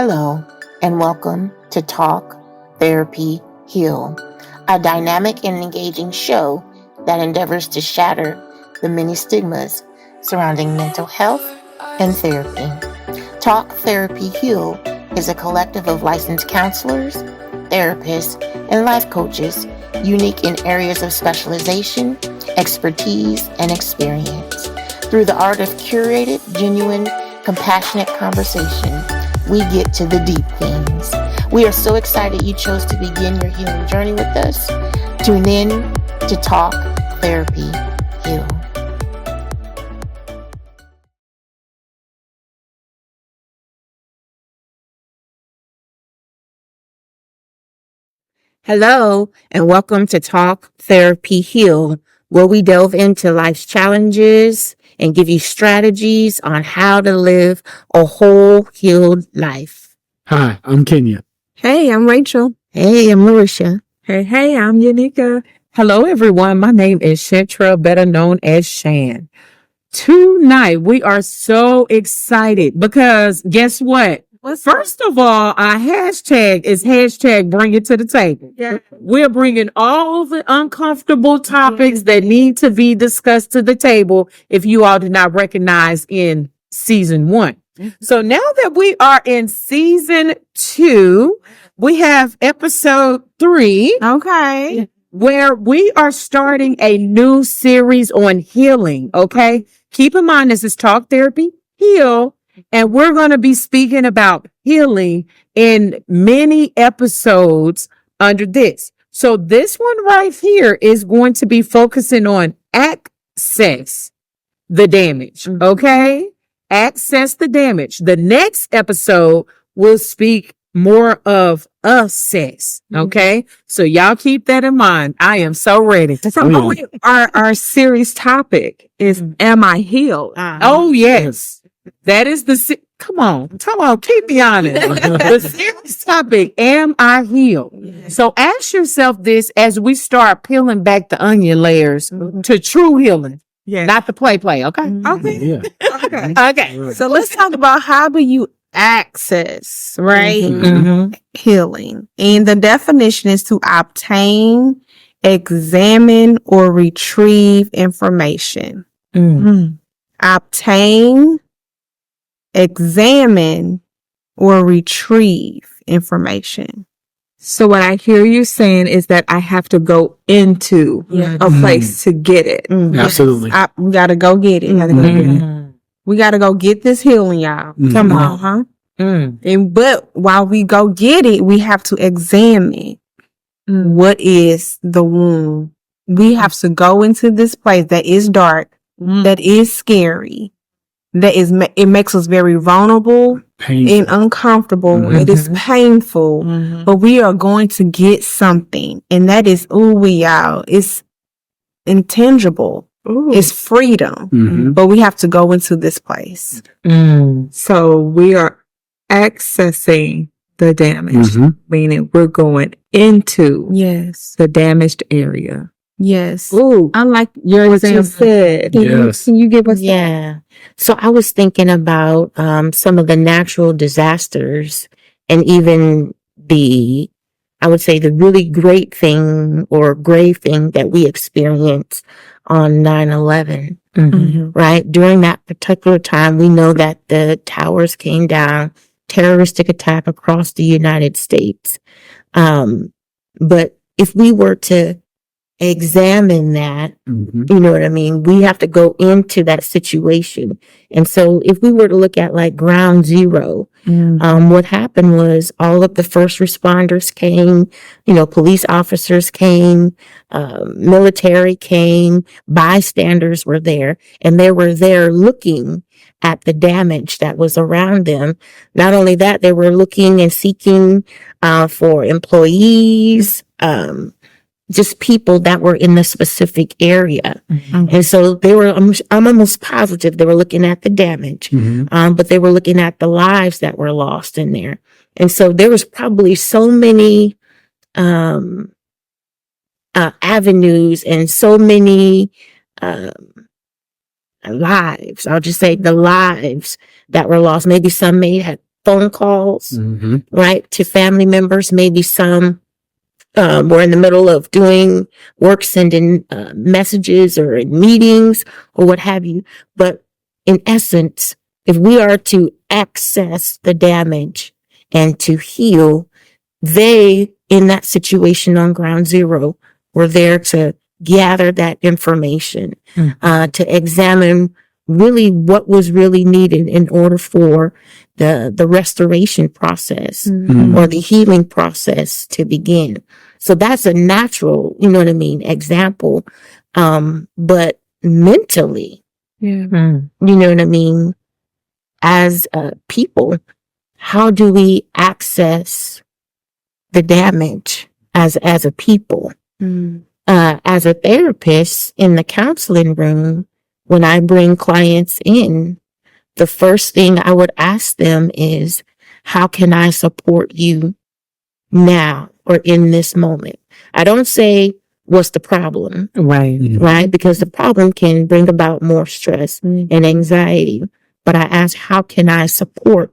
Hello, and welcome to Talk.Therapy.Heal, a dynamic and engaging show that endeavors to shatter the many stigmas surrounding mental health and therapy. Talk.Therapy.Heal is a collective of licensed counselors, therapists, and life coaches unique in areas of specialization, expertise, and experience. Through the art of curated, genuine, compassionate conversation, we get to the deep things. We are so excited you chose to begin your healing journey with us. Tune in to Talk Therapy Heal. Hello, and welcome to Talk Therapy Heal, where we delve into life's challenges and give you strategies on how to live a whole healed life. Hi, I'm Kenya. Hey, I'm Rachel. Hey, I'm Marisha. Hey, I'm Yanika. Hello, everyone. My name is Shantra, better known as Shan. Tonight, we are so excited because guess what? First of all, our hashtag is hashtag bring it to the table. Yeah. We're bringing all the uncomfortable topics that need to be discussed to the table if you all did not recognize in season 1. So now that we are in season 2, we have episode 3. Okay. Where we are starting a new series on healing, okay? Keep in mind, this is Talk Therapy Heal, and we're going to be speaking about healing in many episodes under this. So this one right here is going to be focusing on access the damage, okay? Access the damage. The next episode will speak more of assess, okay? So y'all keep that in mind. I am so ready. So our series topic is Am I Healed? Oh, yes. That is come on, keep me honest. The series topic, Am I Healed? So ask yourself this as we start peeling back the onion layers to true healing. Yeah. Not the play, okay? Okay. Yeah. Okay. Okay. So let's talk about how do you access, right? Mm-hmm. Healing. And the definition is to obtain, examine, or retrieve information. Obtain, examine, or retrieve information. So what I hear you saying is that I have to go into a place to get it. Absolutely. We gotta go get it. We gotta go get this healing, y'all. Come on. But while we go get it, we have to examine what is the wound. We have to go into this place that is dark, that is scary, it makes us very vulnerable and uncomfortable. It is painful, but we are going to get something, and that is y'all. It's intangible. It's freedom, but we have to go into this place. So we are accessing the damage, meaning we're going into the damaged area. Yes. Ooh, I like your what you said. Yes. Can you give us yeah. So I was thinking about some of the natural disasters and even I would say the really great thing or grave thing that we experienced on 9/11, right? During that particular time, we know that the towers came down, terroristic attack across the United States. But if we were to examine that, you know what I mean? We have to go into that situation. And so if we were to look at like ground zero, what happened was all of the first responders came, police officers came, military came, bystanders were there, and they were there looking at the damage that was around them. Not only that, they were looking and seeking for employees, just people that were in the specific area. And so they were, I'm almost positive they were looking at the damage, but they were looking at the lives that were lost in there. And so there was probably so many avenues and so many lives. I'll just say the lives that were lost. Maybe some may have phone calls, Mm-hmm. right, to family members. Maybe some were in the middle of doing work, sending messages or in meetings or what have you. But in essence, if we are to access the damage and to heal, they, in that situation on ground zero, were there to gather that information, to examine really what was really needed in order for the restoration process or the healing process to begin. So that's a natural, you know what I mean, example. But mentally, Yeah. you know what I mean, as people, how do we access the damage as a people? As a therapist in the counseling room, when I bring clients in, the first thing I would ask them is, how can I support you now or in this moment? I don't say, what's the problem? Right. Right? Because the problem can bring about more stress and anxiety. But I ask, how can I support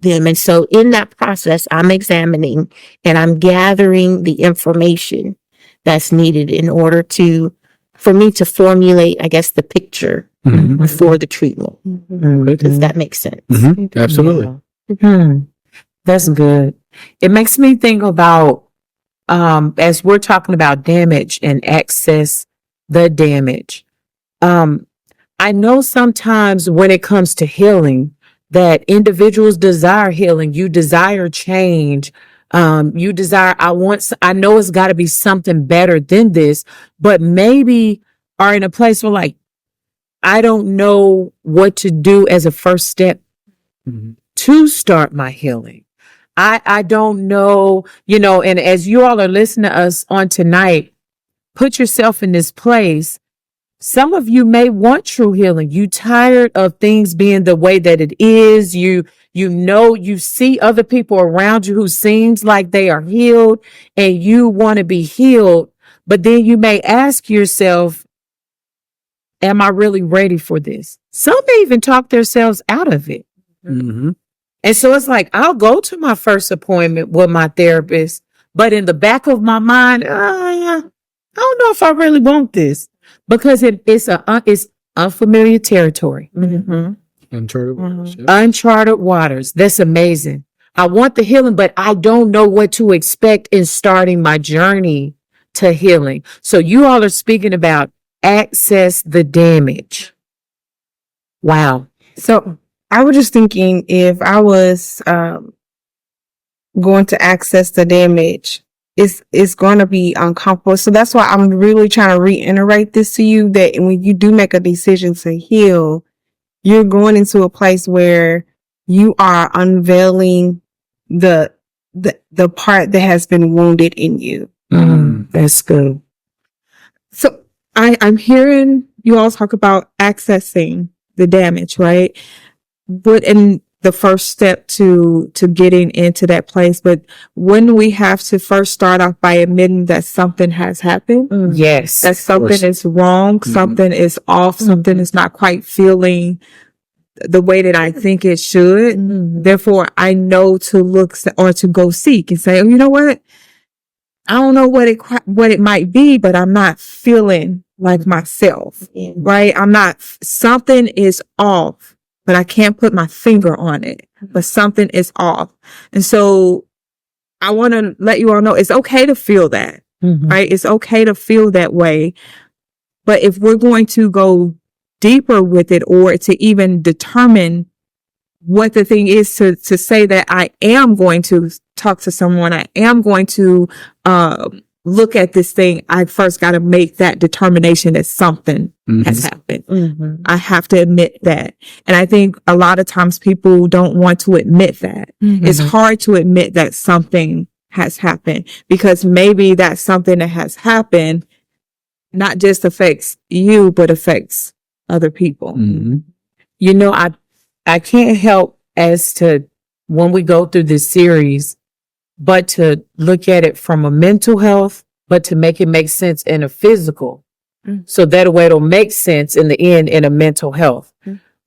them? And so in that process, I'm examining and I'm gathering the information that's needed in order for me to formulate, I guess, the picture for the treatment. If that makes sense. Mm-hmm. Absolutely. That's good. It makes me think about, as we're talking about damage and access the damage. I know sometimes when it comes to healing, that individuals desire healing. You desire change. You desire, I know it's got to be something better than this, but maybe are in a place where like, I don't know what to do as a first step to start my healing. I don't know, and as you all are listening to us on tonight, put yourself in this place. Some of you may want true healing. You tired of things being the way that it is. You see other people around you who seems like they are healed and you want to be healed. But then you may ask yourself, am I really ready for this? Some may even talk themselves out of it. Mm-hmm. And so it's like, I'll go to my first appointment with my therapist, but in the back of my mind, I don't know if I really want this because it's unfamiliar territory. Uncharted waters. Yep. Uncharted waters. That's amazing. I want the healing, but I don't know what to expect in starting my journey to healing. So you all are speaking about access the damage. Wow. So I was just thinking if I was going to access the damage, it's going to be uncomfortable. So that's why I'm really trying to reiterate this to you, that when you do make a decision to heal, you're going into a place where you are unveiling the part that has been wounded in you. That's good. So I'm hearing you all talk about accessing the damage, right? But in the first step to getting into that place, but when we have to first start off by admitting that something has happened, Yes. that something is wrong, something is off, something is not quite feeling the way that I think it should. Therefore, I know to look or to go seek and say, oh, you know what? I don't know what it might be, but I'm not feeling like myself, right? Something is off, but I can't put my finger on it, but something is off. And so I want to let you all know it's okay to feel that, right? It's okay to feel that way. But if we're going to go deeper with it or to even determine what the thing is to say that I am going to talk to someone, I am going to look at this thing, I first got to make that determination that something has happened. I have to admit that. And I think a lot of times people don't want to admit that. It's hard to admit that something has happened because maybe that something that has happened not just affects you, but affects other people. You know, I can't help as to when we go through this series, but to look at it from a mental health, but to make it make sense in a physical. So that way it'll make sense in the end in a mental health.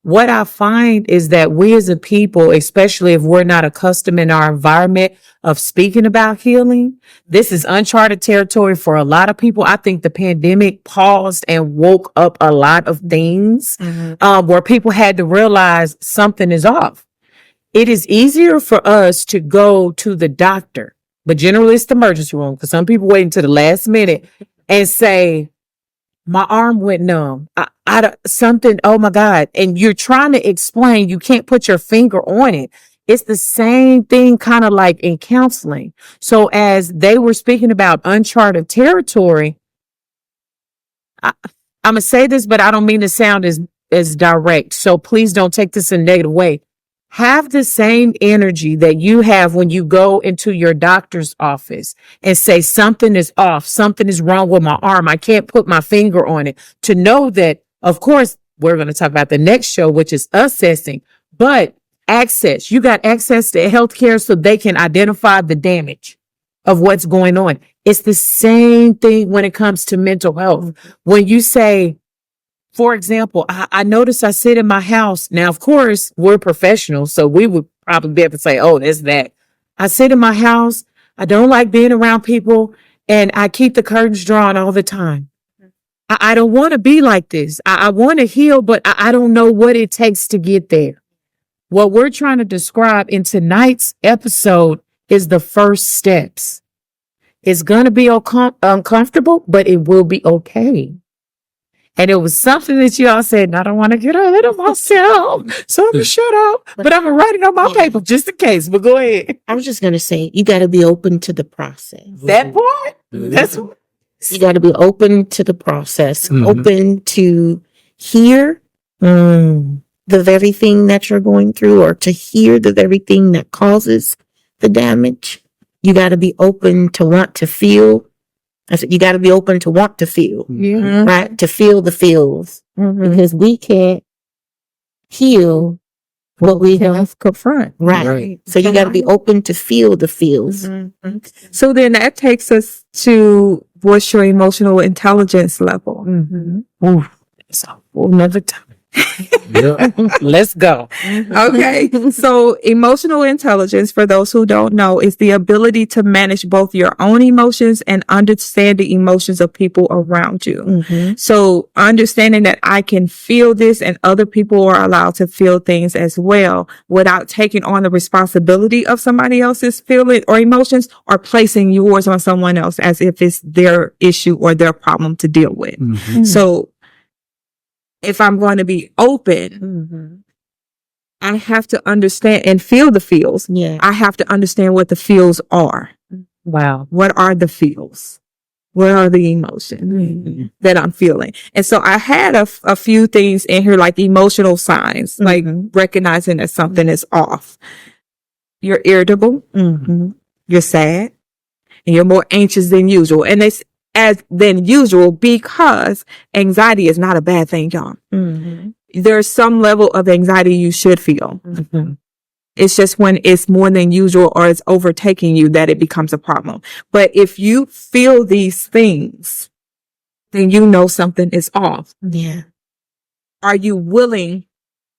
what I find is that we as a people, especially if we're not accustomed in our environment of speaking about healing, this is uncharted territory for a lot of people. I think the pandemic paused and woke up a lot of things where people had to realize something is off. It is easier for us to go to the doctor, but generally it's the emergency room because some people wait until the last minute and say, my arm went numb. Something, oh my God. And you're trying to explain, you can't put your finger on it. It's the same thing kind of like in counseling. So as they were speaking about uncharted territory, I'm going to say this, but I don't mean to sound as direct. So please don't take this in a negative way. Have the same energy that you have when you go into your doctor's office and say something is off, something is wrong with my arm. I can't put my finger on it. To know that, of course, we're going to talk about the next show, which is assessing, but access. You got access to healthcare so they can identify the damage of what's going on. It's the same thing when it comes to mental health. When you say, for example, I notice I sit in my house. Now, of course, we're professionals, so we would probably be able to say, oh, that's that. I sit in my house. I don't like being around people, and I keep the curtains drawn all the time. I don't want to be like this. I want to heal, but I don't know what it takes to get there. What we're trying to describe in tonight's episode is the first steps. It's going to be uncomfortable, but it will be okay. And it was something that you all said, and I don't want to get ahead of myself, so I'm going to shut up. But I'm going to write it on my paper just in case. But go ahead. I was just going to say, you got to be open to the process. That part? That's what. You got to be open to the process, open to hear the very thing that you're going through or to hear the very thing that causes the damage. You got to be open to want to feel. I said, you got to be open to want to feel, right? To feel the feels, because we can't heal what we have confront, right? So you got to be open to feel the feels. So then that takes us to what's your emotional intelligence level? Ooh, it's a whole nother time. Yeah. Let's go. Okay. So emotional intelligence, for those who don't know, is the ability to manage both your own emotions and understand the emotions of people around you. So understanding that I can feel this and other people are allowed to feel things as well without taking on the responsibility of somebody else's feeling or emotions or placing yours on someone else as if it's their issue or their problem to deal with. So if I'm going to be open, I have to understand and feel the feels. Yeah. I have to understand what the feels are. Wow. What are the feels? What are the emotions that I'm feeling? And so I had a few things in here, like emotional signs, like recognizing that something is off. You're irritable. You're sad. And you're more anxious than usual. And it's than usual because anxiety is not a bad thing, y'all. There's some level of anxiety you should feel. It's just when it's more than usual or it's overtaking you that it becomes a problem. But if you feel these things, then you know something is off. Yeah. Are you willing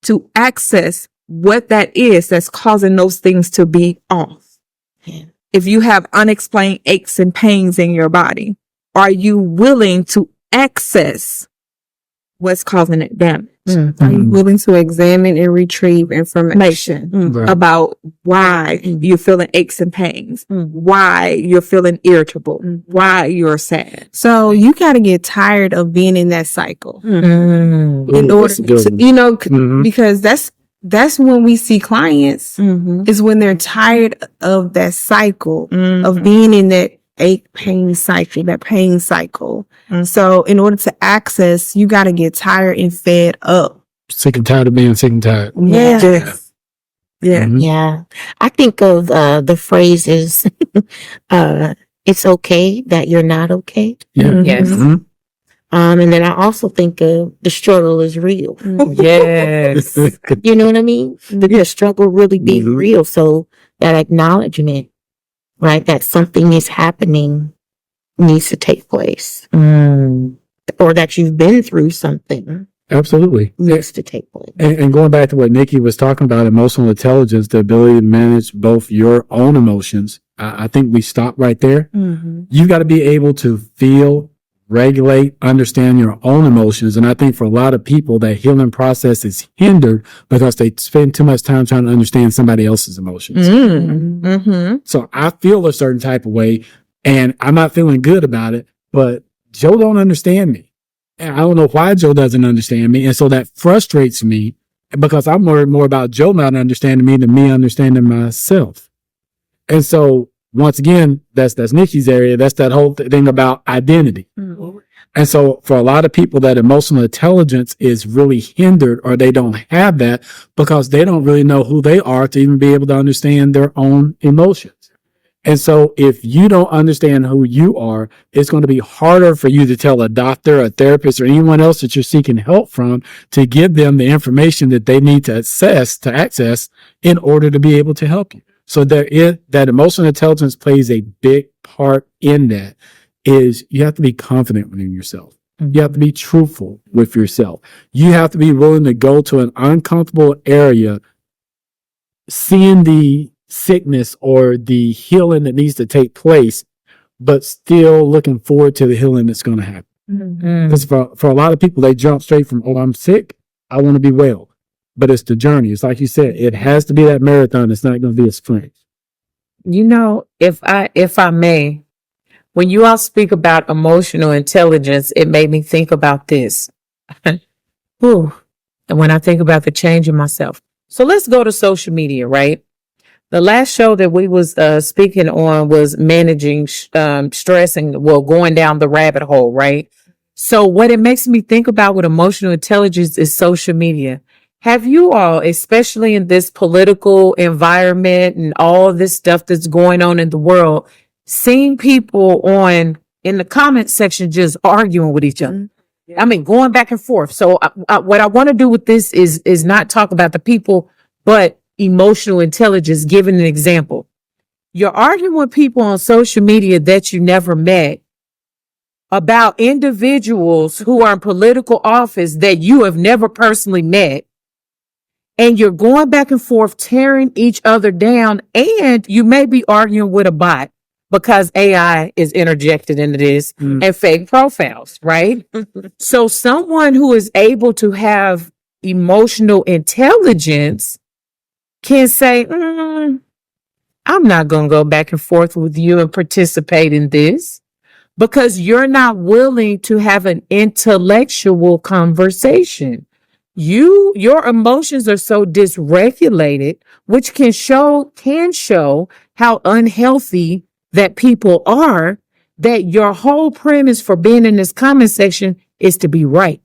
to access what that is that's causing those things to be off? Yeah. If you have unexplained aches and pains in your body, are you willing to access what's causing it damage? Are you willing to examine and retrieve information Right. About why you're feeling aches and pains, why you're feeling irritable, why you're sad? So you got to get tired of being in that cycle in Ooh, order that's a good to, one. you know, Mhm. because that's when we see clients is when they're tired of that cycle of being in that ache pain cycle, that pain cycle. So in order to access, you got to get tired and fed up. Sick and tired of being sick and tired. Yeah. Yes. Yeah. Mhm. Yeah. I think of the phrases, it's okay that you're not okay. Yeah. Yes. Mhm. And then I also think of the struggle is real. Yes. You know what I mean? The struggle really being Mhm. real. So that acknowledgement, right, that something is happening needs to take place. Or that you've been through something Absolutely. needs to take place. And going back to what Nikki was talking about, emotional intelligence, the ability to manage both your own emotions, I think we stop right there. You've got to be able to feel, regulate, understand your own emotions. And I think for a lot of people, that healing process is hindered because they spend too much time trying to understand somebody else's emotions. So I feel a certain type of way and I'm not feeling good about it, but Joe don't understand me. And I don't know why Joe doesn't understand me. And so that frustrates me because I'm worried more about Joe not understanding me than me understanding myself. And so once again, that's Nikki's area. That's that whole thing about identity. And so for a lot of people, that emotional intelligence is really hindered, or they don't have that because they don't really know who they are to even be able to understand their own emotions. And so if you don't understand who you are, it's going to be harder for you to tell a doctor, a therapist, or anyone else that you're seeking help from to give them the information that they need to access in order to be able to help you. So that emotional intelligence plays a big part in that. Is you have to be confident within yourself. You have to be truthful with yourself. You have to be willing to go to an uncomfortable area, seeing the sickness or the healing that needs to take place, but still looking forward to the healing that's going to happen. Because for a lot of people, they jump straight from, oh, I'm sick, I want to be well. But it's the journey. It's like you said, it has to be that marathon. It's not going to be a sprint. You know, if I may, when you all speak about emotional intelligence, it made me think about this. Whew. And when I think about the change in myself. So let's go to social media, right? The last show that we was speaking on was managing stress and, well, going down the rabbit hole, right? So what it makes me think about with emotional intelligence is social media. Have you all, especially in this political environment and all this stuff that's going on in the world, seen people in the comment section just arguing with each other? I mean, going back and forth. So what I want to do with this is not talk about the people, but emotional intelligence. Giving an example, you're arguing with people on social media that you never met about individuals who are in political office that you have never personally met. And you're going back and forth, tearing each other down. And you may be arguing with a bot because AI is interjected into this and fake profiles, right? So someone who is able to have emotional intelligence can say, I'm not going to go back and forth with you and participate in this because you're not willing to have an intellectual conversation. Your emotions are so dysregulated, which can show how unhealthy that people are, that your whole premise for being in this comment section is to be right.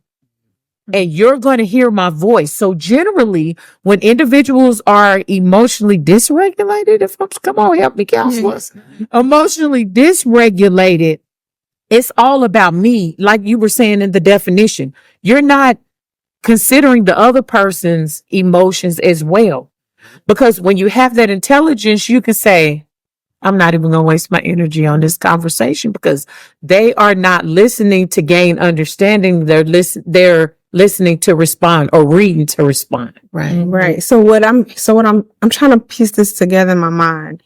And you're going to hear my voice. So generally, when individuals are emotionally dysregulated, come on, help me, counselors, emotionally dysregulated, it's all about me. Like you were saying in the definition, you're not considering the other person's emotions as well. Because when you have that intelligence, you can say, I'm not even going to waste my energy on this conversation because they are not listening to gain understanding. They're listening to respond or reading to respond. Right. Right. So what I'm trying to piece this together in my mind.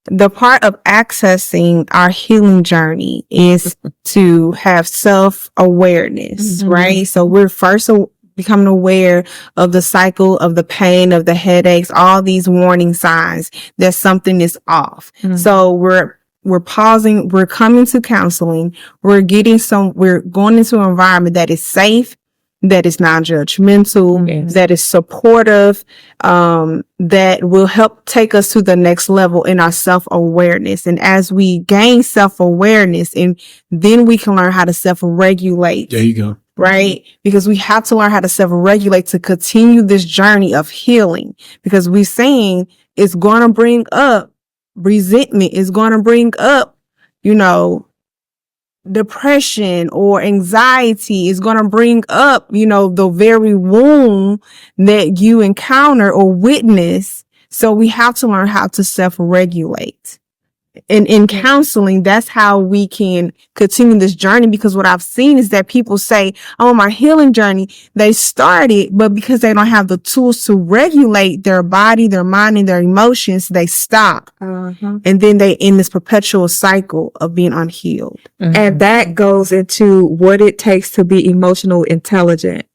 The part of accessing our healing journey is to have self-awareness, right? So we're first becoming aware of the cycle, of the pain, of the headaches, all these warning signs that something is off. So we're pausing, we're coming to counseling, we're going into an environment that is safe, that is non-judgmental, that is supportive, that will help take us to the next level in our self-awareness. And as we gain self-awareness, and then we can learn how to self-regulate. There you go. Right? Because we have to learn how to self-regulate to continue this journey of healing. Because we're saying it's going to bring up resentment, it's going to bring up, depression or anxiety, is going to bring up, the very wound that you encounter or witness. So we have to learn how to self-regulate. in counseling, that's how we can continue this journey. Because what I've seen is that people say, I'm on my healing journey. They started, but because they don't have the tools to regulate their body, their mind, and their emotions, they stop. And then they in this perpetual cycle of being unhealed. And that goes into what it takes to be emotionally intelligent,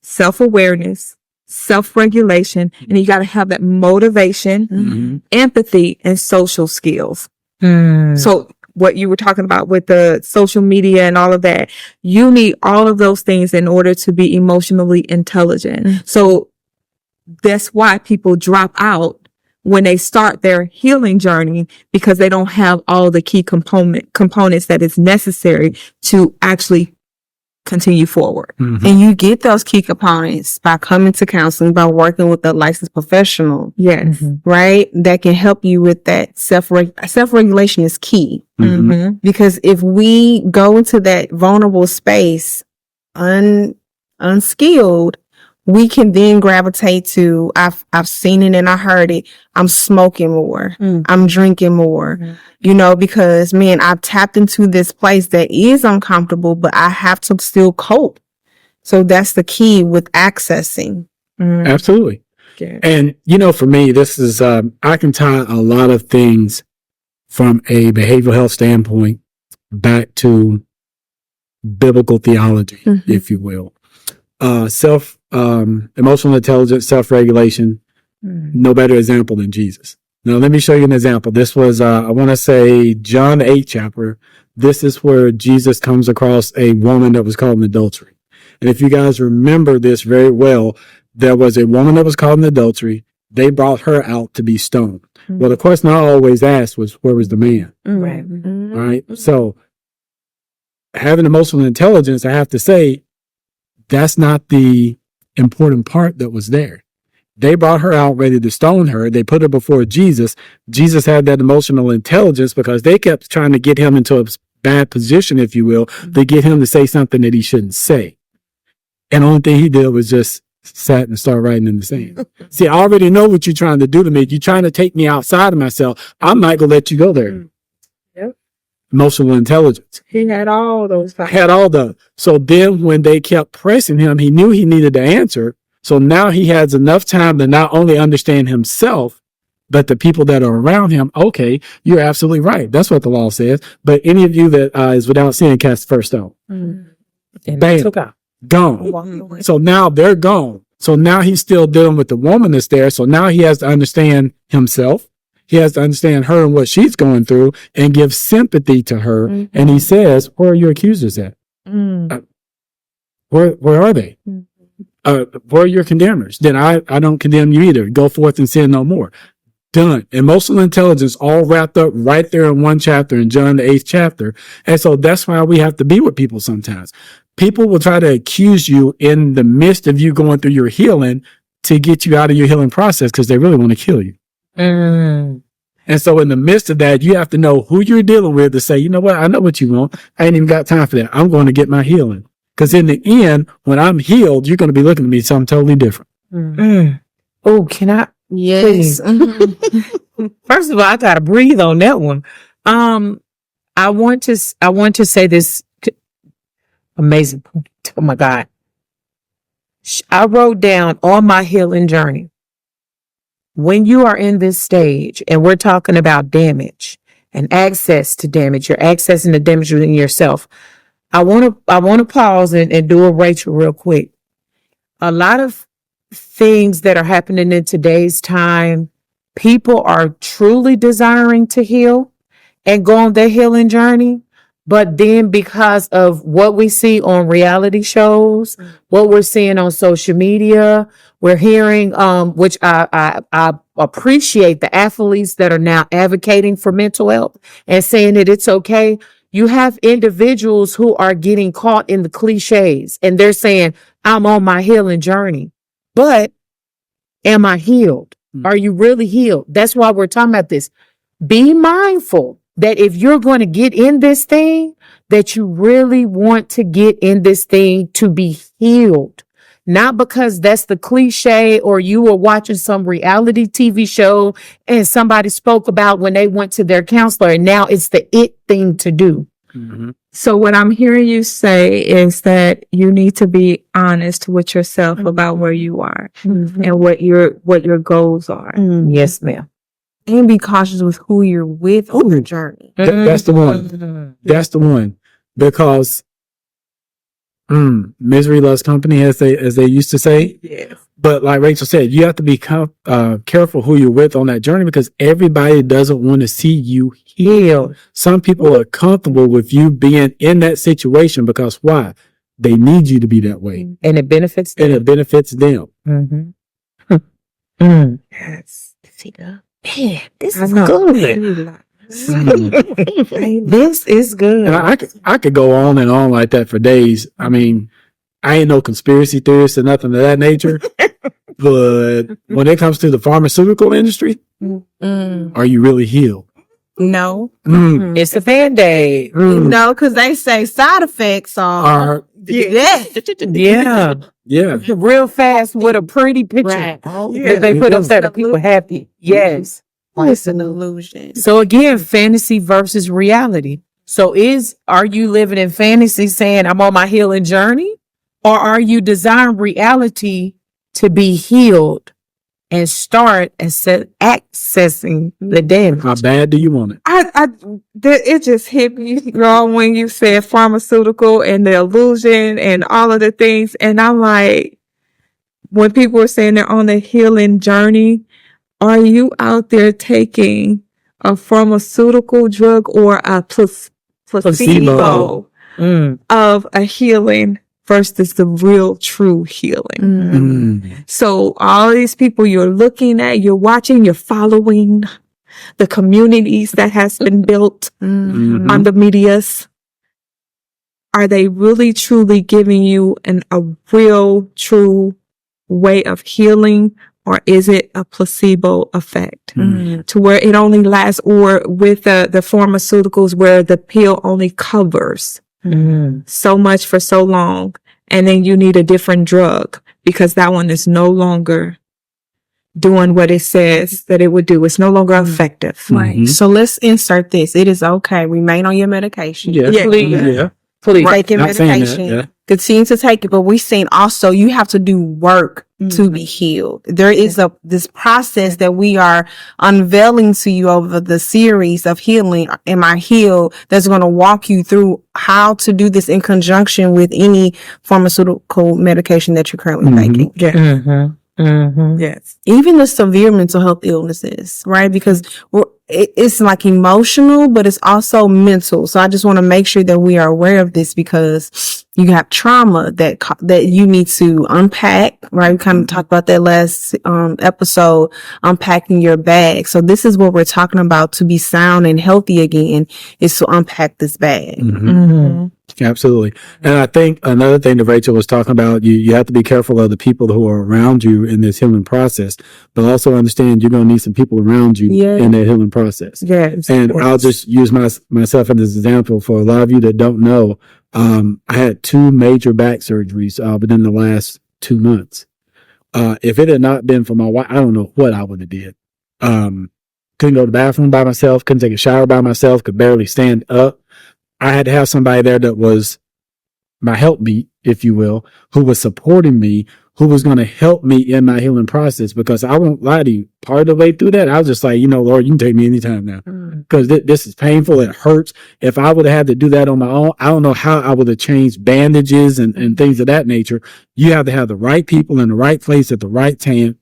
self-awareness, self-regulation, and you got to have that motivation, empathy, and social skills. So what you were talking about with the social media and all of that, you need all of those things in order to be emotionally intelligent. So that's why people drop out when they start their healing journey, because they don't have all the key components that is necessary to actually continue forward. And you get those key components by coming to counseling, by working with a licensed professional. Yes. Right? That can help you with that self-regulation is key. Because if we go into that vulnerable space unskilled, we can then gravitate to, I've seen it and I heard it. I'm smoking more. I'm drinking more, because man, I've tapped into this place that is uncomfortable, but I have to still cope. So that's the key with accessing. Absolutely. Okay. And, for me, this is, I can tie a lot of things from a behavioral health standpoint back to biblical theology, if you will. Emotional intelligence, self-regulation, no better example than Jesus. Now, let me show you an example. This was, I want to say John 8 chapter. This is where Jesus comes across a woman that was caught in adultery. And if you guys remember this very well, there was a woman that was caught in adultery. They brought her out to be stoned. Well, the question I always asked was, where was the man? Right. All right. So having emotional intelligence, I have to say, that's not the important part that was there. They brought her out ready to stone her. They put her before Jesus. Jesus had that emotional intelligence because they kept trying to get him into a bad position, if you will, to get him to say something that he shouldn't say. And the only thing he did was just sat and start writing in the sand. See, I already know what you're trying to do to me. You're trying to take me outside of myself. I'm not going to let you go there. Yep. Emotional intelligence. He had all those So then when they kept pressing him, he knew he needed the answer. So now he has enough time to not only understand himself, but the people that are around him. Okay, you're absolutely right. That's what the law says. But any of you that is without sin, cast the first stone. And Bam. took out. Gone. So now they're gone. So now he's still dealing with the woman that's there. So now he has to understand himself. He has to understand her and what she's going through and give sympathy to her. And he says, where are your accusers at? Where are they? Where are your condemners? Then I don't condemn you either. Go forth and sin no more. Done. Emotional intelligence all wrapped up right there in one chapter in John the 8th chapter. And so that's why we have to be with people sometimes. People will try to accuse you in the midst of you going through your healing to get you out of your healing process because they really want to kill you. And so in the midst of that, you have to know who you're dealing with to say, you know what? I know what you want. I ain't even got time for that. I'm going to get my healing. Because in the end, when I'm healed, you're going to be looking at me something totally different. Oh, can I? Yes. First of all, I gotta breathe on that one. I want to say this amazing point. Oh my God. I wrote down on my healing journey. When you are in this stage and we're talking about damage and access to damage, you're accessing the damage within yourself. I want to pause and do a Rachel real quick. A lot of things that are happening in today's time, people are truly desiring to heal and go on their healing journey. But then because of what we see on reality shows, what we're seeing on social media, we're hearing, which I appreciate the athletes that are now advocating for mental health and saying that it's okay. You have individuals who are getting caught in the cliches and they're saying, I'm on my healing journey, but am I healed? Are you really healed? That's why we're talking about this. Be mindful that if you're going to get in this thing, that you really want to get in this thing to be healed. not because that's the cliche or you were watching some reality TV show and somebody spoke about when they went to their counselor and now it's the it thing to do. Mhm. So what I'm hearing you say is that you need to be honest with yourself about where you are and what your goals are. Yes, ma'am. And be cautious with who you're with on your journey. That's the one. That's the one. Because misery loves company, as they used to say. Yes. But like Rachel said, you have to be careful who you're with on that journey, because everybody doesn't want to see you heal. Some people are comfortable with you being in that situation because why? They need you to be that way. And it benefits them. And it benefits them. Yes. See that? Man, this I is know. good. This is good. And I could go on and on like that for days. I mean, I ain't no conspiracy theorist or nothing of that nature. But when it comes to the pharmaceutical industry, are you really healed? No. It's a Band-Aid. No, because they say side effects are Yeah. Yeah. Real fast with a pretty picture Right. that they put up there to people happy. Yes. It's an illusion. So again, fantasy versus reality. So are you living in fantasy saying I'm on my healing journey? Or are you desiring reality to be healed and start accessing the damage? How bad do you want it? It just hit me, y'all, when you said pharmaceutical and the illusion and all of the things. And I'm like, when people are saying they're on the healing journey, are you out there taking a pharmaceutical drug or a placebo of a healing versus the real true healing? So all these people you're looking at, you're watching, you're following the communities that has been built on the medias. Are they really truly giving you a real true way of healing? Or is it a placebo effect to where it only lasts, or with the pharmaceuticals where the pill only covers so much for so long, and then you need a different drug because that one is no longer doing what it says that it would do. It's no longer effective. Right. So let's insert this. It is okay. Remain on your medication. Yeah. Please. Yeah. Please. Take your Not saying that, medication. yeah. Continue to take it, but we've seen also you have to do work to be healed. There is this process that we are unveiling to you over the series of healing. Am I healed? That's going to walk you through how to do this in conjunction with any pharmaceutical medication that you're currently taking. Yes. Even the severe mental health illnesses, right? Because it's like emotional, but it's also mental. So I just want to make sure that we are aware of this, because you have trauma that you need to unpack, right? We kind of talked about that last episode, unpacking your bag. So this is what we're talking about. To be sound and healthy again is to unpack this bag. Absolutely. And I think another thing that Rachel was talking about, you have to be careful of the people who are around you in this healing process, but also understand you're going to need some people around you in that healing process. Yes. And I'll just use myself as an example. For a lot of you that don't know, I had 2 major back surgeries within the last 2 months. If it had not been for my wife, I don't know what I would have did. Couldn't go to the bathroom by myself, couldn't take a shower by myself, could barely stand up. I had to have somebody there that was my helpmeet, if you will, who was supporting me, who was going to help me in my healing process. Because I won't lie to you, part of the way through that, I was just like, Lord, you can take me anytime now. Because this is painful. It hurts. If I would have had to do that on my own, I don't know how I would have changed bandages and things of that nature. You have to have the right people in the right place at the right time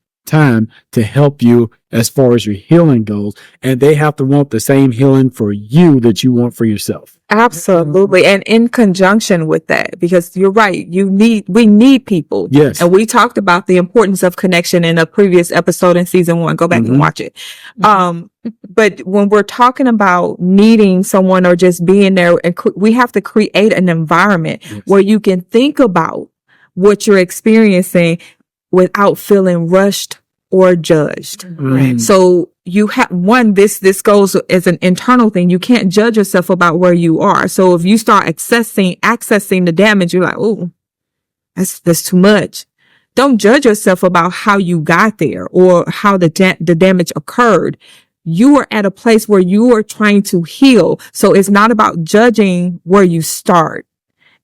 to help you as far as your healing goes. And they have to want the same healing for you that you want for yourself. Absolutely. And in conjunction with that, because you're right, we need people. Yes. And we talked about the importance of connection in a previous episode in season 1. Go back and watch it. But when we're talking about needing someone or just being there, and we have to create an environment where you can think about what you're experiencing without feeling rushed or judged. So you have this goes as an internal thing. You can't judge yourself about where you are. So if you start accessing the damage, you're like, oh, that's too much. Don't judge yourself about how you got there or how the damage occurred. You are at a place where you are trying to heal. So it's not about judging where you start.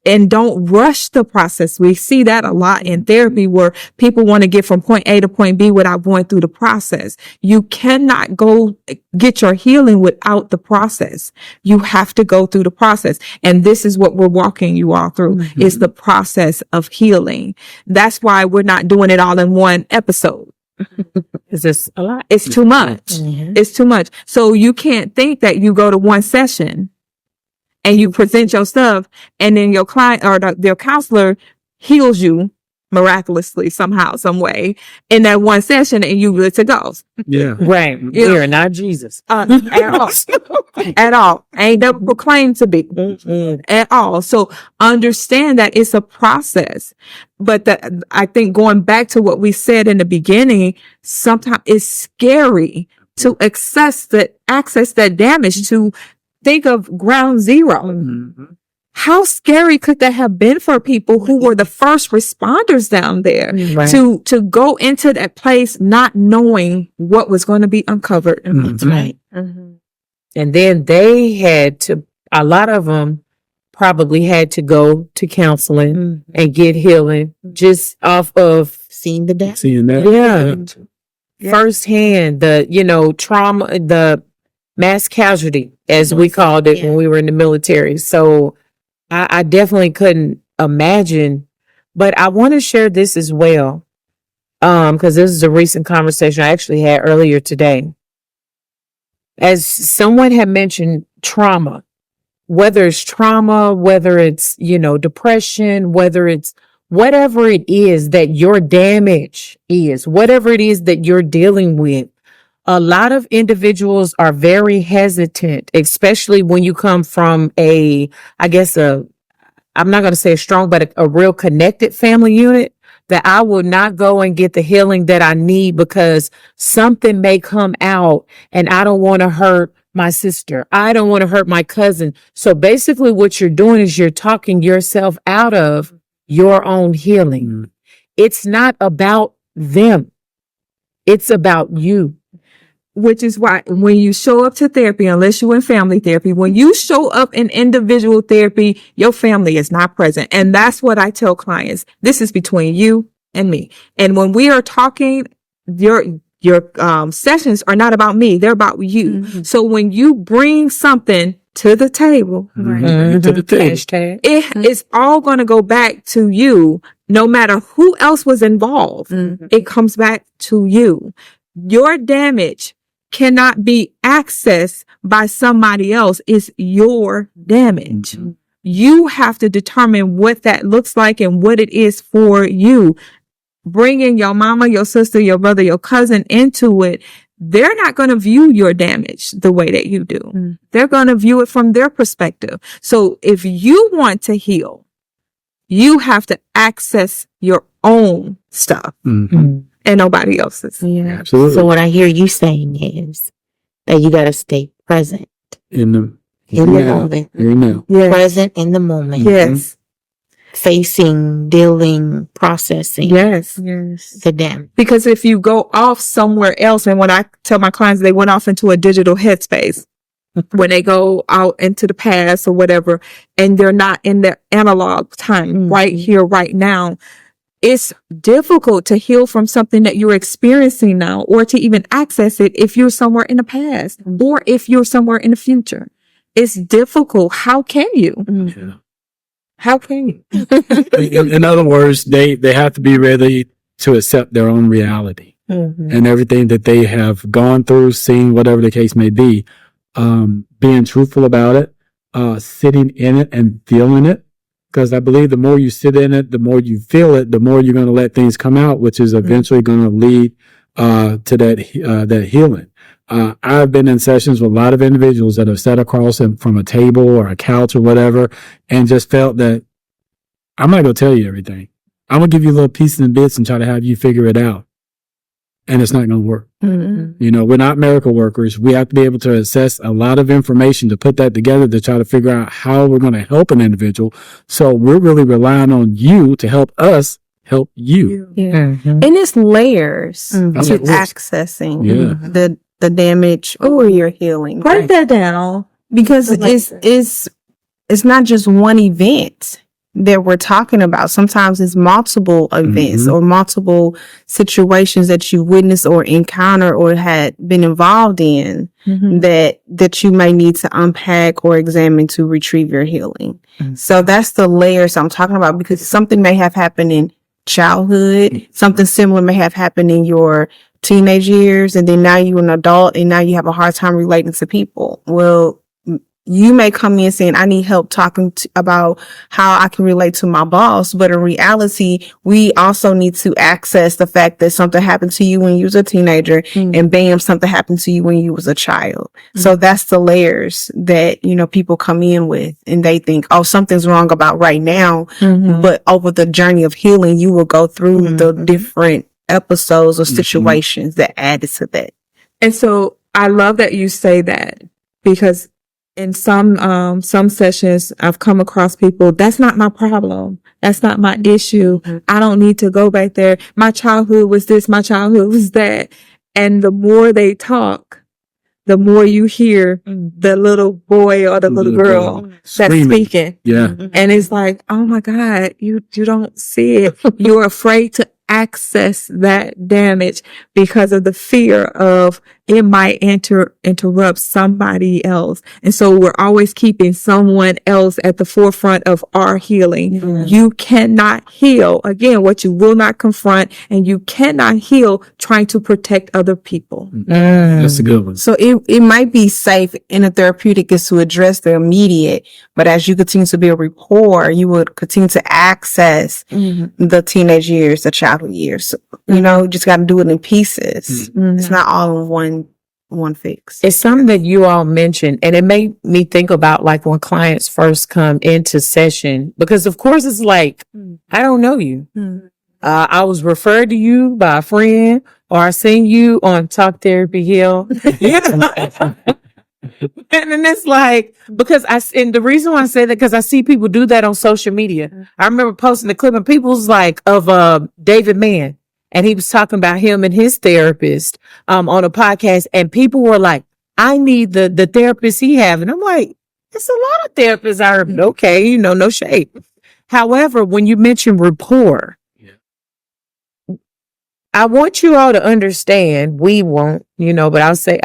And don't rush the process. We see that a lot in therapy where people want to get from point A to point B without going through the process. You cannot go get your healing without the process. You have to go through the process. And this is what we're walking you all through is the process of healing. That's why we're not doing it all in one episode. Is this a lot? It's too much. It's too much. So you can't think that you go to one session and you present your stuff and then your client or their counselor heals you miraculously somehow, some way in that one session and you good to go. Yeah. Right. Yeah. We're not Jesus. At all. At all. Ain't never proclaimed to be at all. So understand that it's a process. But I think going back to what we said in the beginning, sometimes it's scary to access that damage, to think of ground zero. How scary could that have been for people who were the first responders down there to go into that place not knowing what was going to be uncovered? That's right. And then they had to, a lot of them probably had to go to counseling and get healing just off of Seeing the damage. Seeing that. firsthand, the, trauma, the mass casualty, as we called it when we were in the military. So I definitely couldn't imagine, but I want to share this as well. Cause this is a recent conversation I actually had earlier today. As someone had mentioned trauma, whether it's depression, whether it's whatever it is that your damage is, whatever it is that you're dealing with, a lot of individuals are very hesitant, especially when you come from I'm not going to say a strong, but a real connected family unit, that I will not go and get the healing that I need because something may come out and I don't want to hurt my sister. I don't want to hurt my cousin. So basically what you're doing is you're talking yourself out of your own healing. It's not about them. It's about you. Which is why when you show up to therapy, unless you're in family therapy, when you show up in individual therapy, your family is not present. And that's what I tell clients. This is between you and me. And when we are talking, your sessions are not about me. They're about you. So when you bring something to the table, To the table. Hashtag. it's all going to go back to you. No matter who else was involved, it comes back to you. Your damage cannot be accessed by somebody else. It's your damage. You have to determine what that looks like and what it is for you. Bringing your mama, your sister, your brother, your cousin into it, they're not going to view your damage the way that you do. They're going to view it from their perspective. So if you want to heal, you have to access your own stuff. And nobody else's. Absolutely. So what I hear you saying is that you got to stay present in the moment. Here now. Present in the moment. Yes. Facing, dealing, processing the damage. Because if you go off somewhere else, and when I tell my clients they went off into a digital headspace, when they go out into the past or whatever, and they're not in their analog time right here, right now, it's difficult to heal from something that you're experiencing now or to even access it if you're somewhere in the past or if you're somewhere in the future. It's difficult. How can you? How can you? In other words, they have to be ready to accept their own reality and everything that they have gone through, seen, whatever the case may be, being truthful about it, sitting in it and feeling it. Because I believe the more you sit in it, the more you feel it, the more you're going to let things come out, which is eventually going to lead to that healing. I've been in sessions with a lot of individuals that have sat across from a table or a couch or whatever, and just felt that I'm not going to tell you everything. I'm going to give you little pieces and bits and try to have you figure it out. And it's not going to work. We're not miracle workers. We have to be able to assess a lot of information to put that together to try to figure out how we're going to help an individual. So we're really relying on you to help us help you. Yeah. Mhm. And it's layers That's to what it is. accessing Yeah. the damage or your healing. Break that down. Because it's not just one event that we're talking about. Sometimes it's multiple events Mhm. or multiple situations that you witnessed or encountered or had been involved in that you may need to unpack or examine to retrieve your healing. So that's the layers I'm talking about, because something may have happened in childhood, something similar may have happened in your teenage years, and then now you're an adult and now you have a hard time relating to people. Well, you may come in saying, I need help talking about how I can relate to my boss. But in reality, we also need to access the fact that something happened to you when you was a teenager and bam, something happened to you when you was a child. So that's the layers that, people come in with, and they think, oh, something's wrong about right now. But over the journey of healing, you will go through the different episodes or situations that added to that. And so I love that you say that, because in some sessions I've come across people, that's not my problem. That's not my issue. I don't need to go back there. My childhood was this, my childhood was that. And the more they talk, the more you hear the little boy or the little girl that's Screaming. speaking. Yeah. And it's like, oh my God, you don't see it. You're afraid to access that damage because of the fear of it might interrupt somebody else. And so we're always keeping someone else at the forefront of our healing. You cannot heal, again, what you will not confront, and you cannot heal trying to protect other people. That's a good one. So it might be safe in a therapeutic is to address the immediate, but as you continue to build rapport, you would continue to access the teenage years, the childhood years. You just got to do it in pieces. It's not all in one fix. It's something that you all mentioned, and it made me think about like when clients first come into session, because of course it's like, I don't know you. I was referred to you by a friend, or I seen you on Talk.Therapy.Heal. And then it's like, because and the reason why I say that, because I see people do that on social media. I remember posting the clip and people was like of David Mann, and he was talking about him and his therapist on a podcast, and people were like, I need the therapist he have. And I'm like, it's a lot of therapists I heard, okay, no shade. However, when you mention rapport, I want you all to understand, we won't, but I'll say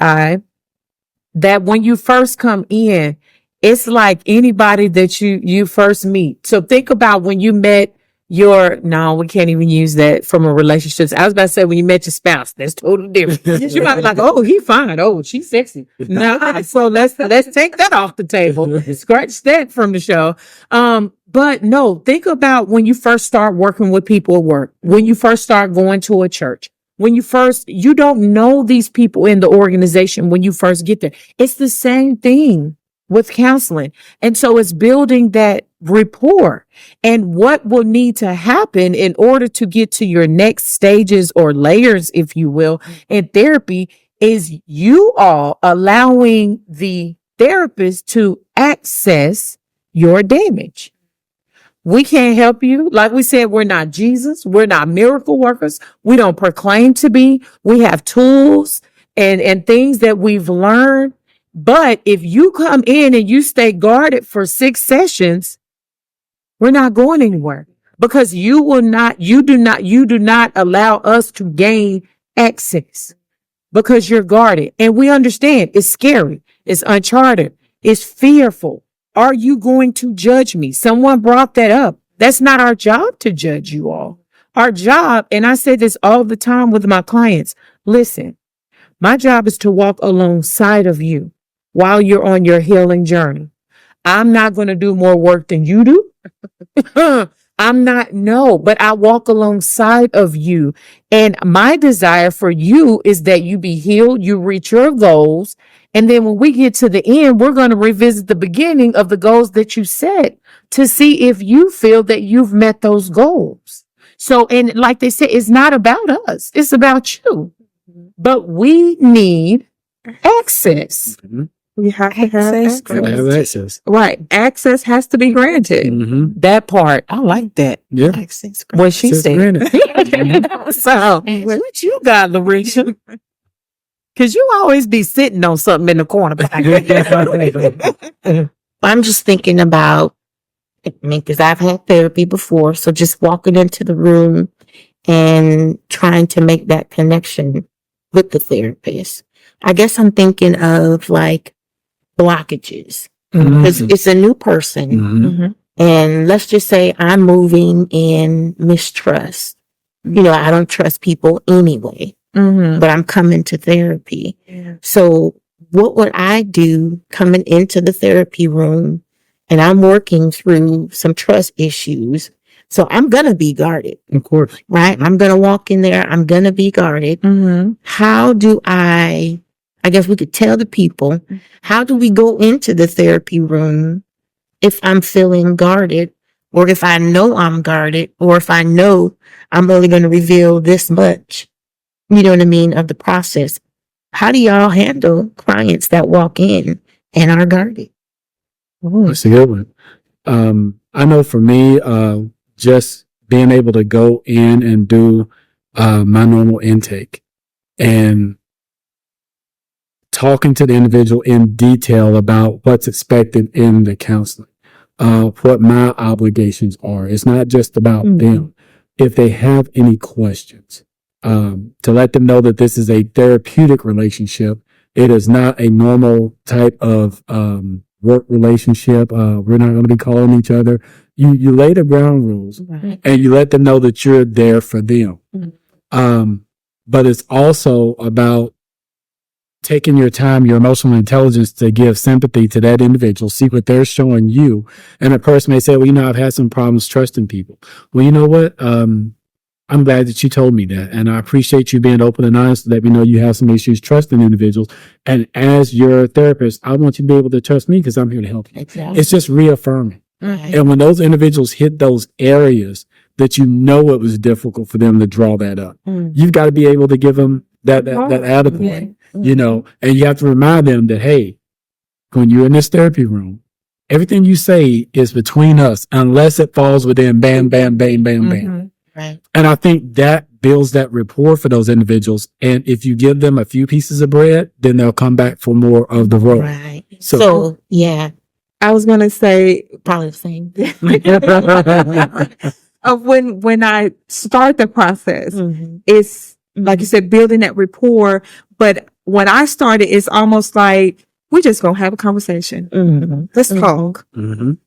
that when you first come in, it's like anybody that you first meet. So think about when you met no, we can't even use that from a relationship. I was about to say when you met your spouse, that's totally different. You might be like, oh, he fine. Oh, she's sexy. No, so let's take that off the table. Scratch that from the show. But no, think about when you first start working with people at work, when you first start going to a church, when you don't know these people in the organization when you first get there. It's the same thing with counseling. And so it's building that rapport. And what will need to happen in order to get to your next stages or layers, if you will, in therapy is you all allowing the therapist to access your damage. We can't help you. Like we said, we're not Jesus. We're not miracle workers. We don't proclaim to be. We have tools and things that we've learned. But if you come in and you stay guarded for 6 sessions, we're not going anywhere, because you do not allow us to gain access because you're guarded. And we understand it's scary. It's uncharted. It's fearful. Are you going to judge me? Someone brought that up. That's not our job to judge you all. Our job, and I say this all the time with my clients, listen, my job is to walk alongside of you while you're on your healing journey. I'm not going to do more work than you do. But I walk alongside of you. And my desire for you is that you be healed, you reach your goals. And then when we get to the end, we're going to revisit the beginning of the goals that you set to see if you feel that you've met those goals. So, and like they said, it's not about us. It's about you. But we need access. You have to have Access. access. Gotta have access. Right. Access has to be granted. Mm-hmm. That part. I like that. Yeah. Access. What she Access said. granted. So, what you got, Larisha? Cause you always be sitting on something in the corner. I'm just thinking about, I mean, because I've had therapy before, so just walking into the room and trying to make that connection with the therapist. I guess I'm thinking of like blockages because it's a new person. Mhm. And let's just say I'm moving in mistrust. You know, I don't trust people anyway, but I'm coming to therapy. So what would I do coming into the therapy room and I'm working through some trust issues? So I'm going to be guarded, Of course. right? I'm going to walk in there. I'm going to be guarded. How do I guess we could tell the people, how do we go into the therapy room if I'm feeling guarded, or if I know I'm guarded, or if I know I'm only going to reveal this much, you know what I mean, of the process? How do y'all handle clients that walk in and are guarded? That's a good one. I know for me, just being able to go in and do my normal intake and talking to the individual in detail about what's expected in the counseling, what my obligations are. It's not just about them. If they have any questions, to let them know that this is a therapeutic relationship. It is not a normal type of work relationship. We're not going to be calling each other. You lay the ground rules and you let them know that you're there for them. But it's also about taking your time, your emotional intelligence to give sympathy to that individual, see what they're showing you. And a person may say, well, you know, I've had some problems trusting people. Well, you know what? I'm glad that you told me that. And I appreciate you being open and honest to let me know you have some issues trusting individuals. And as your therapist, I want you to be able to trust me because I'm here to help you. Exactly. It's just reaffirming. Right. And when those individuals hit those areas that you know it was difficult for them to draw that up, you've got to be able to give them that attaboy, you know, and you have to remind them that, hey, when you're in this therapy room, everything you say is between us unless it falls within bam, bam, bam, bam, bam. Right. And I think that builds that rapport for those individuals. And if you give them a few pieces of bread, then they'll come back for more of the road. Right. So yeah, I was gonna say probably the same. of when I start the process, it's like you said, building that rapport. But when I started, it's almost like we're just gonna have a conversation. Let's talk. I'm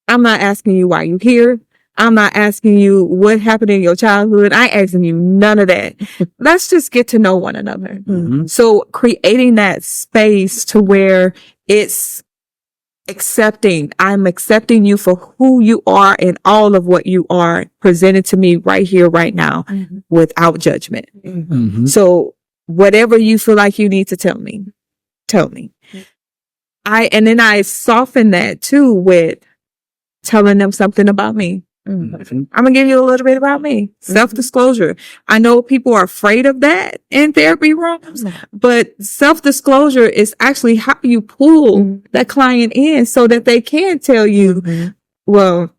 not asking you why you here. I'm not asking you what happened in your childhood. I ain't asking you none of that. Let's just get to know one another. So creating that space to where it's accepting. I'm accepting you for who you are and all of what you are presented to me right here, right now, without judgment. So whatever you feel like you need to tell me, tell me. And then I soften that too with telling them something about me. I'm gonna give you a little bit about me. Self-disclosure. I know people are afraid of that in therapy rooms, but self-disclosure is actually how you pull that client in so that they can tell you, well,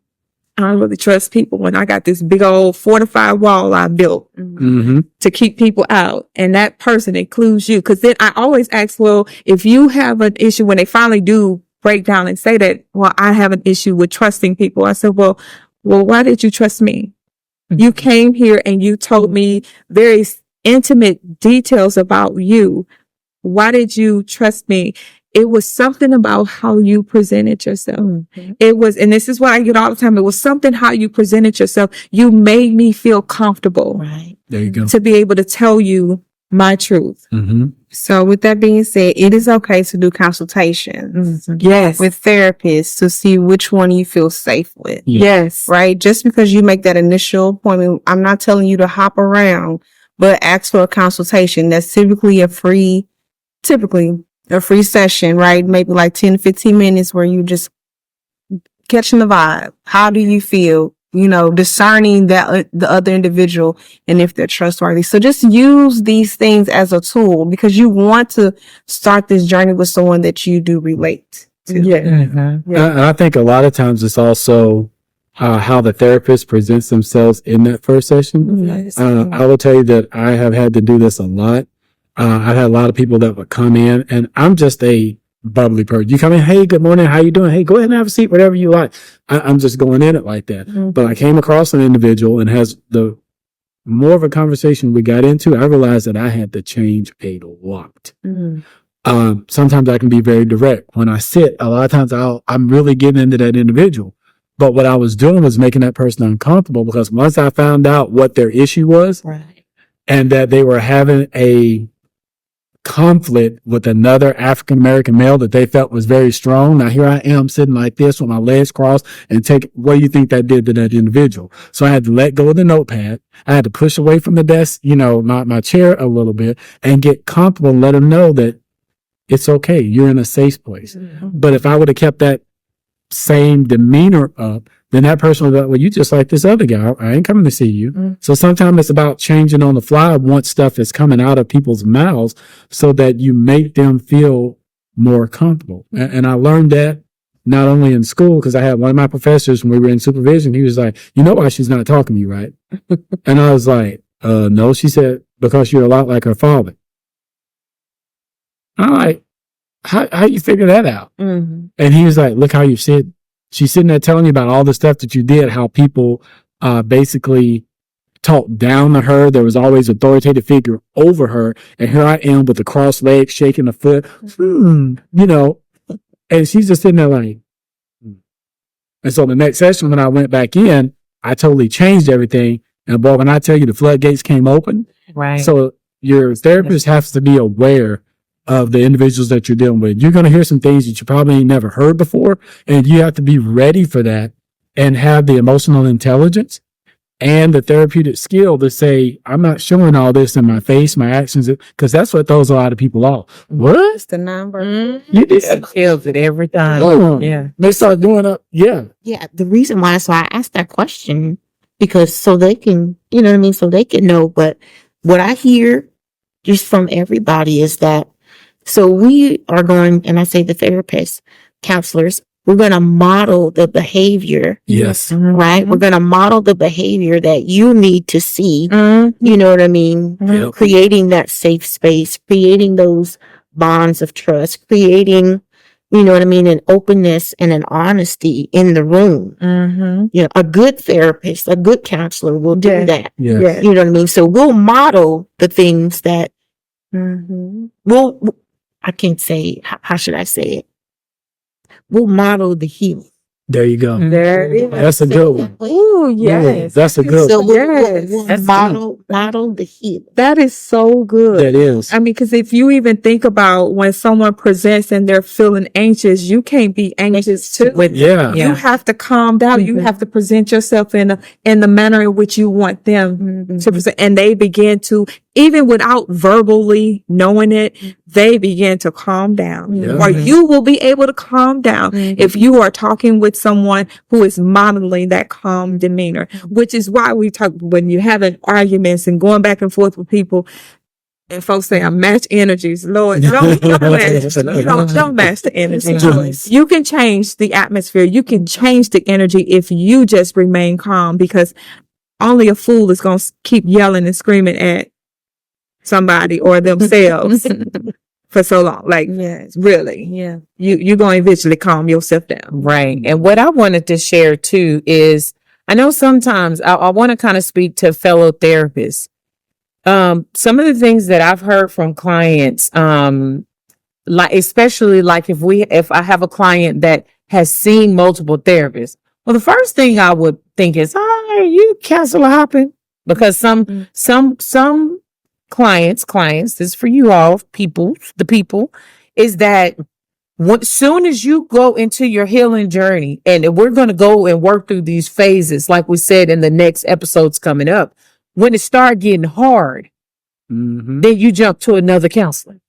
I don't really trust people when I got this big old fortified wall I built to keep people out. And that person includes you. Cause then I always ask, well, if you have an issue when they finally do break down and say that, well, I have an issue with trusting people. I said, well, why did you trust me? You came here and you told me very intimate details about you. Why did you trust me? It was something about how you presented yourself. It was, and this is what I get all the time. It was something how you presented yourself. You made me feel comfortable. Right. There you go. To be able to tell you my truth. So with that being said, it is okay to do consultations Yes. with therapists to see which one you feel safe with. Yes. Right? Just because you make that initial appointment, I'm not telling you to hop around, but ask for a consultation. That's typically a free session, right? Maybe like 10 to 15 minutes where you just catching the vibe. How do you feel? discerning that the other individual and if they're trustworthy. So just use these things as a tool because you want to start this journey with someone that you do relate to. I think a lot of times it's also how the therapist presents themselves in that first session. Yes. I will tell you that I have had to do this a lot. I've had a lot of people that would come in, and I'm just a bubbly person. You come in, hey, good morning, how you doing? Hey, go ahead and have a seat, whatever you like. I'm just going in it like that. But I came across an individual, and has the more of a conversation we got into, I realized that I had to change a lot. Sometimes I can be very direct. When I sit, a lot of times I'm really getting into that individual. But what I was doing was making that person uncomfortable because once I found out what their issue was and that they were having a conflict with another African American male that they felt was very strong. Now here I am sitting like this with my legs crossed and what do you think that did to that individual? So I had to let go of the notepad. I had to push away from the desk, my chair a little bit and get comfortable and let them know that it's okay. You're in a safe place. But if I would have kept that same demeanor up, then that person would be like, well, you just like this other guy. I ain't coming to see you. So sometimes it's about changing on the fly once stuff is coming out of people's mouths so that you make them feel more comfortable. And I learned that not only in school, because I had one of my professors when we were in supervision, he was like, you know why she's not talking to you, right? And I was like, no, she said, because you're a lot like her father. I'm like, how you figure that out? And he was like, look how you said, she's sitting there telling you about all the stuff that you did, how people basically talked down to her. There was always an authoritative figure over her. And here I am with the crossed legs, shaking the foot, and she's just sitting there like, And so the next session, when I went back in, I totally changed everything. And boy, when I tell you the floodgates came open. Right. So your therapist has to be aware of the individuals that you're dealing with. You're going to hear some things that you probably ain't never heard before, and you have to be ready for that and have the emotional intelligence and the therapeutic skill to say, I'm not showing all this in my face, my actions, because that's what throws a lot of people off. What? It's the number. You did. Kills it every time. Yeah. They start doing up. Yeah. Yeah. The reason why, so I asked that question because so they can, you know what I mean? So they can know. But what I hear just from everybody is that, so we are going, and I say the therapists, counselors, we're going to model the behavior. Yes. Right? We're going to model the behavior that you need to see. You know what I mean? Yep. Creating that safe space, creating those bonds of trust, creating, you know what I mean, an openness and an honesty in the room. You know, a good therapist, a good counselor will do that. Yes. You know what I mean? So we'll model the things that I can't say, how should I say it? We'll model the healing. There you go. There it is. That's a good one. Ooh, Yeah, yes. that's a good So one. we'll model the healing. That is so good. That is. I mean, because if you even think about when someone presents and they're feeling anxious, you can't be anxious too. Yeah. You have to calm down. You have to present yourself in the manner in which you want them to present. And they begin to, even without verbally knowing it, they begin to calm down. Yeah. Or you will be able to calm down if you are talking with someone who is modeling that calm demeanor, which is why we talk when you're having arguments and going back and forth with people. And folks say, I match energies. Lord, don't match the energy. You can change the atmosphere. You can change the energy if you just remain calm, because only a fool is going to keep yelling and screaming at somebody or themselves for so long. Like, really, you're going to eventually calm yourself down. Right. And what I wanted to share too is, I know sometimes I want to kind of speak to fellow therapists. Some of the things that I've heard from clients, like, especially like if I have a client that has seen multiple therapists, well, the first thing I would think is, are you counselor hopping? Because some clients, this is for you all, the people, is that soon as you go into your healing journey, and we're going to go and work through these phases, like we said in the next episodes coming up, when it starts getting hard, then you jump to another counselor.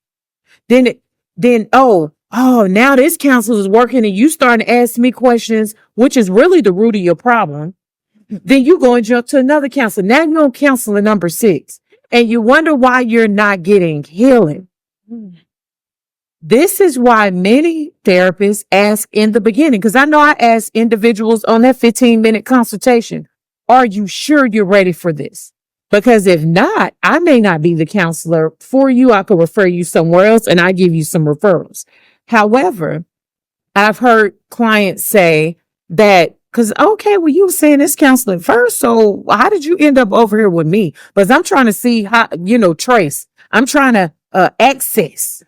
Then now this counselor is working and you starting to ask me questions, which is really the root of your problem. Then you go and jump to another counselor. Now you're on counselor number 6 and you wonder why you're not getting healing. This is why many therapists ask in the beginning, because I know I ask individuals on that 15-minute consultation, are you sure you're ready for this? Because if not, I may not be the counselor for you. I could refer you somewhere else and I give you some referrals. However, I've heard clients say that, because, okay, well, you were saying this counseling first. So how did you end up over here with me? Because I'm trying to see how, trace. I'm trying to access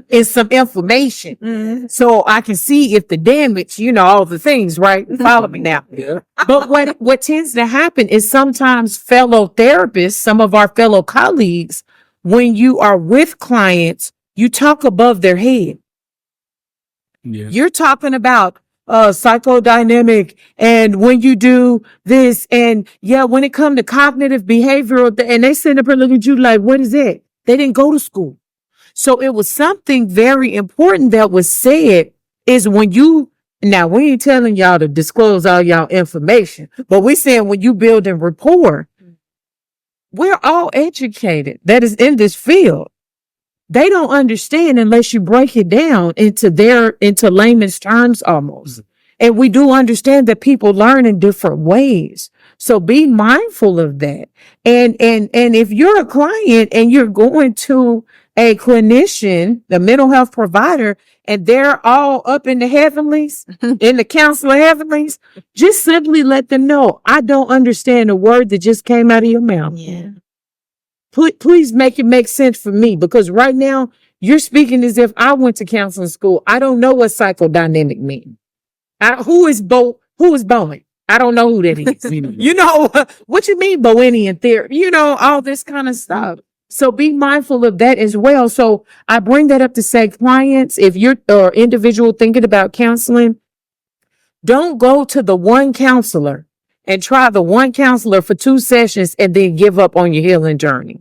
is some information so I can see if the damage, all the things, right? Follow me now. Yeah. But what tends to happen is sometimes fellow therapists, some of our fellow colleagues, when you are with clients, you talk above their head. Yeah. You're talking about psychodynamic, and when you do this, and when it comes to cognitive behavioral, and they sit up and look at you like, what is that? They didn't go to school. So it was something very important that was said is now we ain't telling y'all to disclose all y'all information, but we saying when you building rapport, we're all educated that is in this field. They don't understand unless you break it down into layman's terms almost. And we do understand that people learn in different ways. So be mindful of that. And if you're a client and you're going to a clinician, the mental health provider, and they're all up in the heavenlies, in the counselor heavenlies, just simply let them know, I don't understand a word that just came out of your mouth. Yeah. Please make it make sense for me, because right now you're speaking as if I went to counseling school. I don't know what psychodynamic means. Who is Bowen? I don't know who that is. What you mean Bowenian theory? All this kind of stuff. So be mindful of that as well. So I bring that up to say, clients, if you're or individual thinking about counseling, don't go to the one counselor and try the one counselor for 2 sessions and then give up on your healing journey.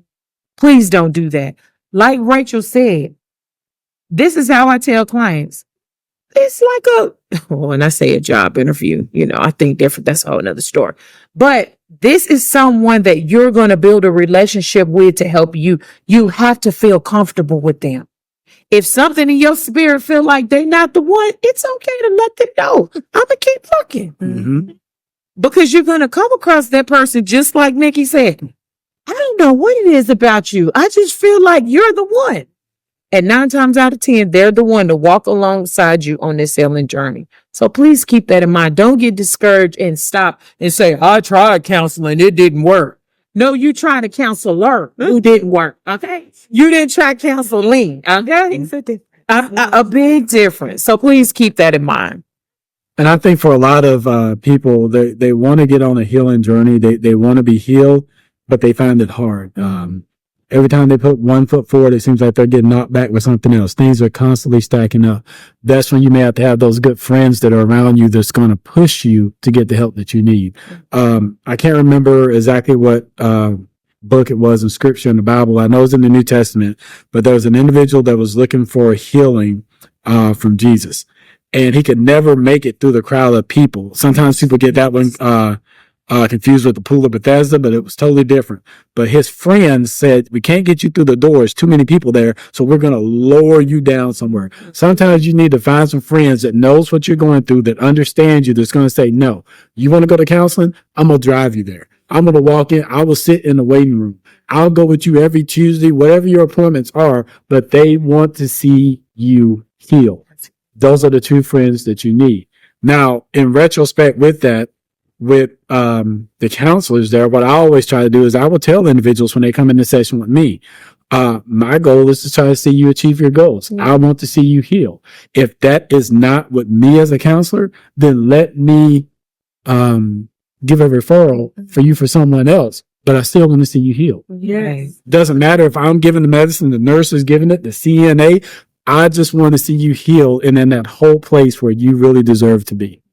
Please don't do that. Like Rachel said, this is how I tell clients. It's like when I say a job interview, I think different. That's a whole nother story. But this is someone that you're going to build a relationship with to help you. You have to feel comfortable with them. If something in your spirit feel like they're not the one, it's okay to let them know. I'm going to keep looking. Mm-hmm. Because you're going to come across that person, just like Nikki said. I don't know what it is about you. I just feel like you're the one. And 9 times out of 10, they're the one to walk alongside you on this healing journey. So please keep that in mind. Don't get discouraged and stop and say, I tried counseling. It didn't work. No, you tried a counselor who didn't work. Okay. You didn't try counseling. Okay. A big difference. So please keep that in mind. And I think for a lot of people, they want to get on a healing journey. They want to be healed, but they find it hard. Every time they put one foot forward, it seems like they're getting knocked back with something else. Things are constantly stacking up. That's when you may have to have those good friends that are around you that's going to push you to get the help that you need. I can't remember exactly what book it was in scripture in the Bible. I know it's in the New Testament, but there was an individual that was looking for healing from Jesus. And he could never make it through the crowd of people. Sometimes people get that one confused with the pool of Bethesda, but it was totally different. But his friends said, we can't get you through the doors, too many people there, so we're going to lower you down somewhere. Sometimes you need to find some friends that knows what you're going through, that understands you, that's going to say, no, you want to go to counseling? I'm going to drive you there. I'm going to walk in. I will sit in the waiting room. I'll go with you every Tuesday, whatever your appointments are, but they want to see you heal. Those are the 2 friends that you need. Now, in retrospect with that, with the counselors there, what I always try to do is I will tell individuals when they come into session with me, my goal is to try to see you achieve your goals. Mm-hmm. I want to see you heal. If that is not with me as a counselor, then let me give a referral for you for someone else. But I still want to see you heal. Yes. Doesn't matter if I'm giving the medicine, the nurse is giving it, the CNA. I just want to see you heal and in that whole place where you really deserve to be.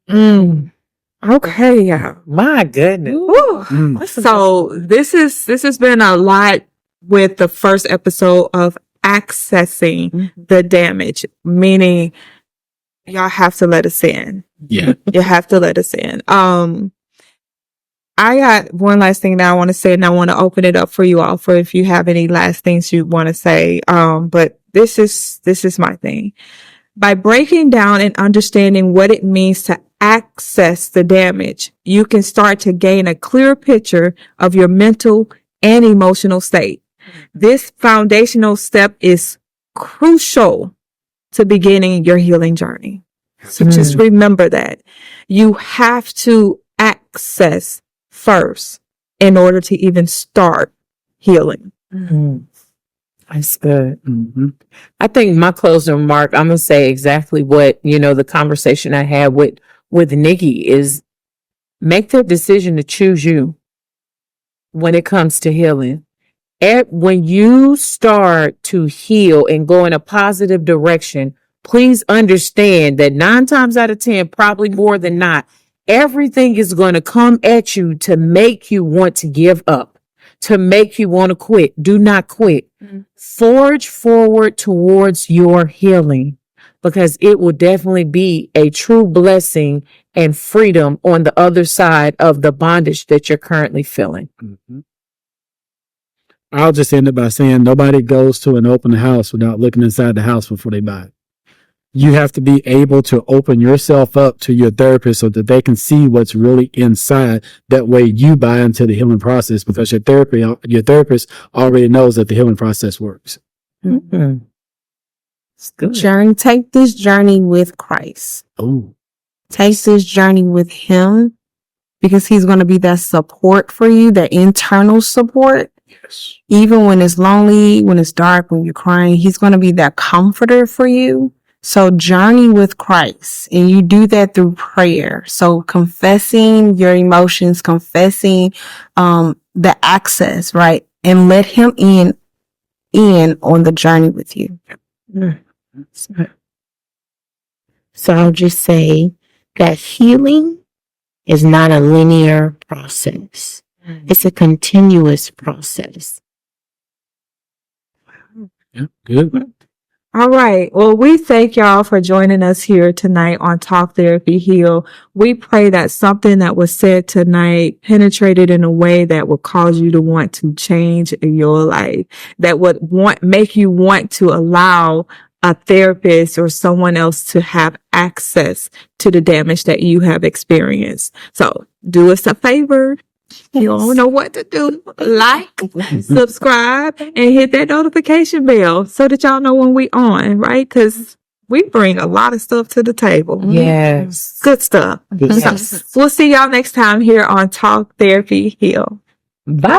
Okay, yeah. My goodness. So this has been a lot with the first episode of accessing the damage, meaning y'all have to let us in. Yeah. You have to let us in. I got one last thing that I want to say, and I want to open it up for you all for if you have any last things you want to say. But this is my thing. By breaking down and understanding what it means to access the damage, you can start to gain a clear picture of your mental and emotional state. This foundational step is crucial to beginning your healing journey. So just remember that you have to access first in order to even start healing. That's good. I think my closing remark, I'm gonna say exactly what the conversation I had with Nikki is: make the decision to choose you when it comes to healing. When you start to heal and go in a positive direction, please understand that 9 times out of 10, probably more than not, everything is going to come at you to make you want to give up, to make you want to quit. Do not quit. Forge forward towards your healing, because it will definitely be a true blessing and freedom on the other side of the bondage that you're currently feeling. I'll just end it by saying nobody goes to an open house without looking inside the house before they buy it. You have to be able to open yourself up to your therapist so that they can see what's really inside. That way you buy into the healing process, because your therapist already knows that the healing process works. It's good. Take this journey with Christ. Oh, Take this journey with Him, because He's going to be that support for you, that internal support. yes. Even when it's lonely, when it's dark, when you're crying, He's going to be that comforter for you. So journey with Christ, and you do that through prayer. So confessing your emotions, confessing the access, right? And let Him in on the journey with you. So I'll just say that healing is not a linear process. It's a continuous process. Yeah, good. All right. Well, we thank y'all for joining us here tonight on Talk Therapy Heal. We pray that something that was said tonight penetrated in a way that would cause you to want to change your life, that would make you want to allow a therapist or someone else to have access to the damage that you have experienced. So do us a favor. You don't know what to do. Like, subscribe, and hit that notification bell so that y'all know when we on, right? Because we bring a lot of stuff to the table. Yes. Good stuff. Yes. So we'll see y'all next time here on Talk Therapy Heal. Bye.